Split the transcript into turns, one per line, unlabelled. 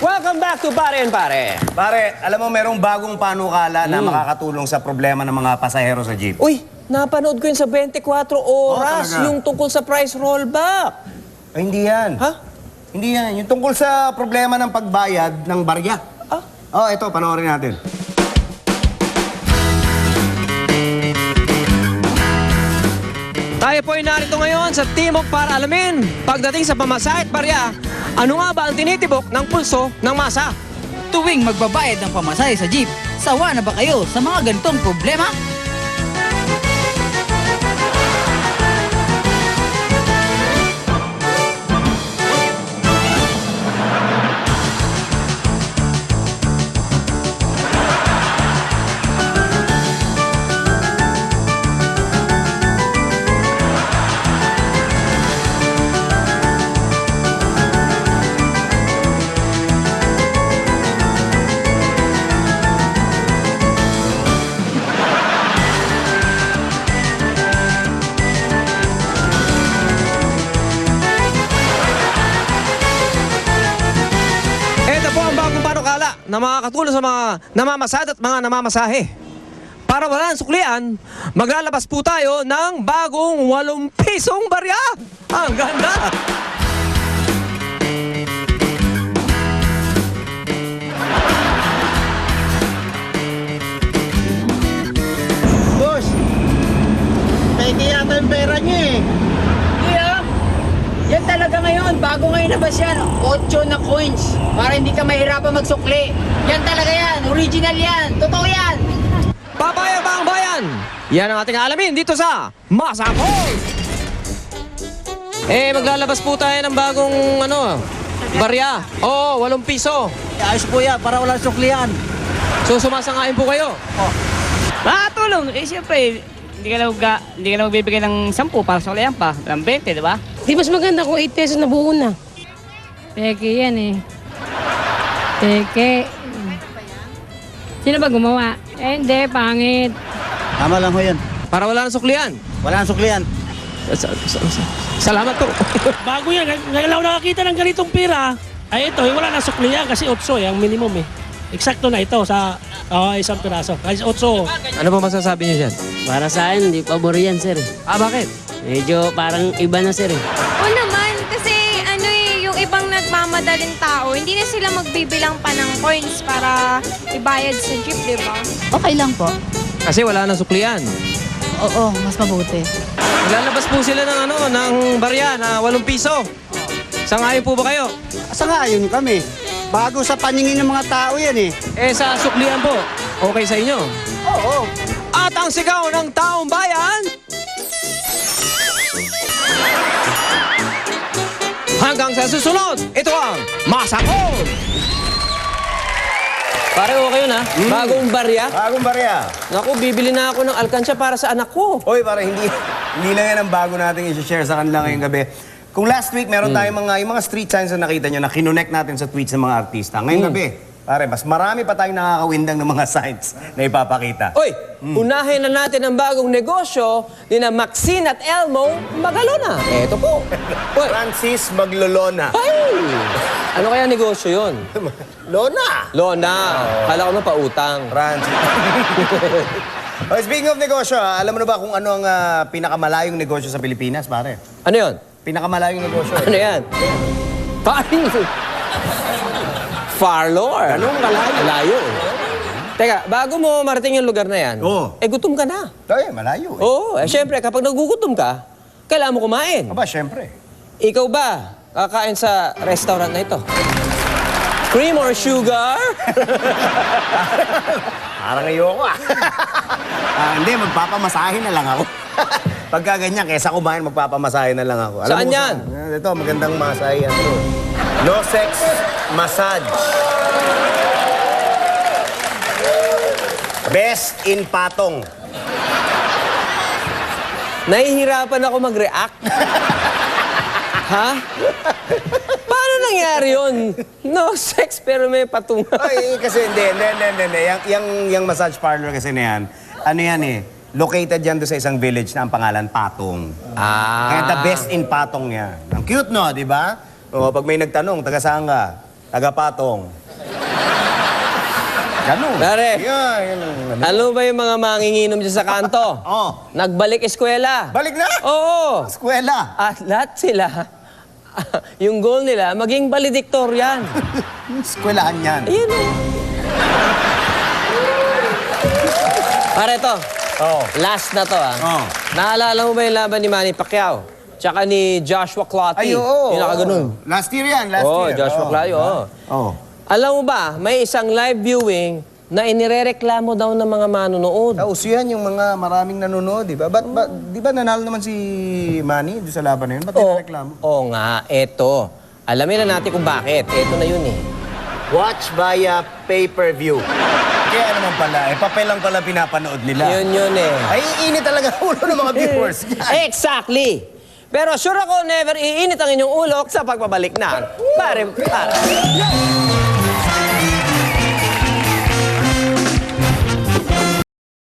Welcome back to Pare and Pare.
Pare, alam mo merong bagong panukala na makakatulong sa problema ng mga pasahero sa jeep.
Uy, napanood ko yun sa 24 oras,
talaga?
yung tungkol sa price rollback.
Ay, hindi yan.
Ha?
Hindi yan. Yung tungkol sa problema ng pagbayad ng barya.
Ah?
Oh, ito, panoorin natin.
Tayo po ay narito ngayon sa Timog para alamin, pagdating sa pamasahe at barya, ano nga ba ang tinitibok ng pulso ng masa?
Tuwing magbabayad ng pamasahe sa jeep, sawa na ba kayo sa mga ganitong problema?
Na makakatulong sa mga namamasad at mga namamasahe. Para wala ang suklian, maglalabas po tayo ng bagong 8 pisong barya. Ang ganda!
Boss, pwede yata yung pera niya eh.
Yeah. Yan talaga ngayon, bago ngayon nabas yan, 8 na coins para hindi ka mahirapan magsukli. Yan talaga yan, original yan, totoo yan.
Papayag ba ang bayan? Yan ang ating alamin dito sa Masakol! Maglalabas po tayo ng bagong barya. Oo, 8 piso.
Ayos po yan, para walang suklian.
So sumasangayin po kayo.
Makakatulong. Siyempre, hindi ka lang magbibigay ng 10 para sa kalayan pa. Ng 20, di ba?
Di mas maganda kung 8 pesos na buo na.
Peke yan eh. Peke. Sino ba gumawa? Hindi, pangit.
Tama lang ho yan.
Para wala ng suklian.
Walang suklian.
Salamat po.
Bago yan, ngayon lang ako nakakita ng ganitong pera. Ay ito, wala na suklian kasi 8 ang minimum eh. Eksakto na ito sa isang piraso. Kasi 8.
Ano ba masasabi niyo dyan?
Para sa akin, hindi pabor yan, sir.
Bakit?
Medyo parang iba na, sir.
Oo naman, kasi yung ibang nagmamadaling tao, hindi na sila magbibilang pa ng coins para ibayad sa jeep, di ba?
Okay lang po.
Kasi wala ng suklian.
Oo, mas mabuti.
Maglalabas po sila ng barya na 8 piso. Sangayon po ba kayo?
Sangayon kami. Bago sa paningin ng mga tao yan eh.
Sa suklian po, okay sa inyo?
Oo.
At ang sigaw ng taong bayan... Hanggang sa susunod, ito ang Masakol! Pare, okay yun ha? Bagong barya.
Bagong barya.
Naku, bibili na ako ng alkansya para sa anak ko.
Oy, pare, hindi lang yan ang bago natin i-share sa kanila ngayong gabi. Kung last week, meron tayong yung mga street signs na nakita nyo na kinonect natin sa tweets ng mga artista. Ngayong gabi, pare, mas marami pa tayong nakakawindang ng mga signs na ipapakita.
Oy, unahin na natin ang bagong negosyo ni na Maxine at Elmo Magalona. Eto po. Oy,
Francis Maglolona.
ay! Ano kaya negosyo yon?
Lona!
Lona. Kala ko na pautang.
Francis. Oh, speaking of negosyo, alam mo na ba kung ano ang pinakamalayong negosyo sa Pilipinas, pare?
Ano yon?
Pinakamalayong negosyo.
Ano yan? Paring... Farlor.
Ganun kalayo.
Malayo. Teka, bago mo marating yung lugar na yan,
Oo.
gutom ka na.
Ay, malayo eh.
Oo, syempre, kapag nagugutom ka, kailangan mo kumain.
Aba, syempre.
Ikaw ba, kakain sa restaurant na ito? Cream or sugar?
Parang ayoko ah. Hindi, magpapamasahin na lang ako. Pagka ganyan, kesa kumain, magpapamasahin na lang ako.
Saan
mo
yan?
saan? Ito, magandang masahe yan. No sex massage. Best in Patong.
Nahihirapan ako mag-react. Ha? Paano nangyari yun? No sex pero may patungan.
Ay, kasi hindi. Yung massage parlor kasi na yan, ano yan eh, located yan doon sa isang village na ang pangalan Patong. Kaya the best in Patong yan. Ang cute, no? Di ba? O, pag may nagtanong, taga saan ka? Tagapatong. Ganun.
Pare.
Yeah, yan ang ano.
Alam mo ba yung mga manginginom dyan sa kanto?
Oh.
Nagbalik eskwela.
Balik na?
Oo.
Eskwela.
At lahat sila, yung goal nila, maging valedictorian.
Eskwelahan yan.
Ayun eh. Pare to,
Oh.
last na to
Oh.
Naalala mo ba yung laban ni Manny Pacquiao? Tsaka ni Joshua Clottey?
Ay, oo.
Yung nakaganon.
Last year yan, last
Oo,
year.
Joshua Clottey, oo.
Oh.
Alam mo ba, may isang live viewing na inirereklamo daw ng mga manonood.
Uso yan yung mga maraming nanonood, di ba? Di ba nanalo naman si Manny doon sa laban na yun? Ba't nireklamo?
Oo nga, eto. Alamin na natin kung bakit. Eto na yun eh.
Watch via pay-per-view. Kaya naman pala, papel lang pala pinapanood nila.
Yun eh.
Ay, init talaga ulo ng mga viewers.
Exactly. Pero sure ako, never iinit ang inyong ulo sa pagbabalik na. Pare.